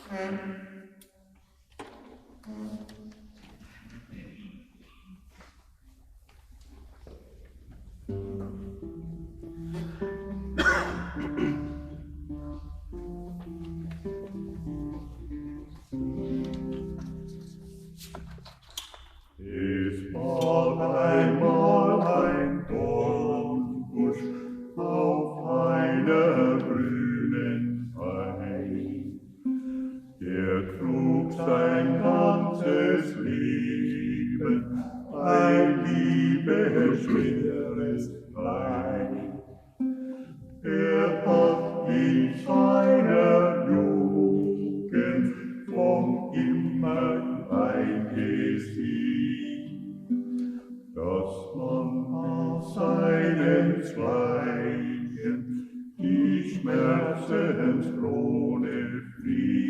Es war einmal ein Dornbusch auf einer grünen Weide. Der trug sein ganzes Leben ein liebesschweres Leid. Er hat in seiner Jugend vom Immerwein gesehen, dass man aus seinen Zweigen die Schmerzenskrone flieht.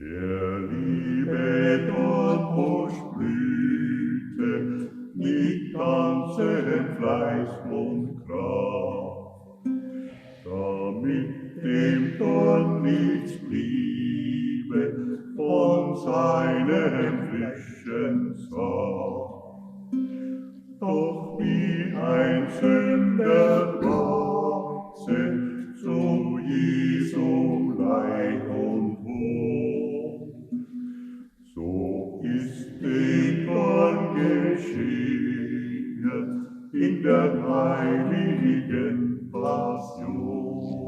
Der liebe Dornbusch blühte mit ganzem Fleiß und Kraft, damit dem Dorn nichts bliebe von seinem frischen Saft. Doch wie ein Sünder wachse zu Jesu Leid und Tod, so ist dem Dorn geschehen in der heiligen Passion.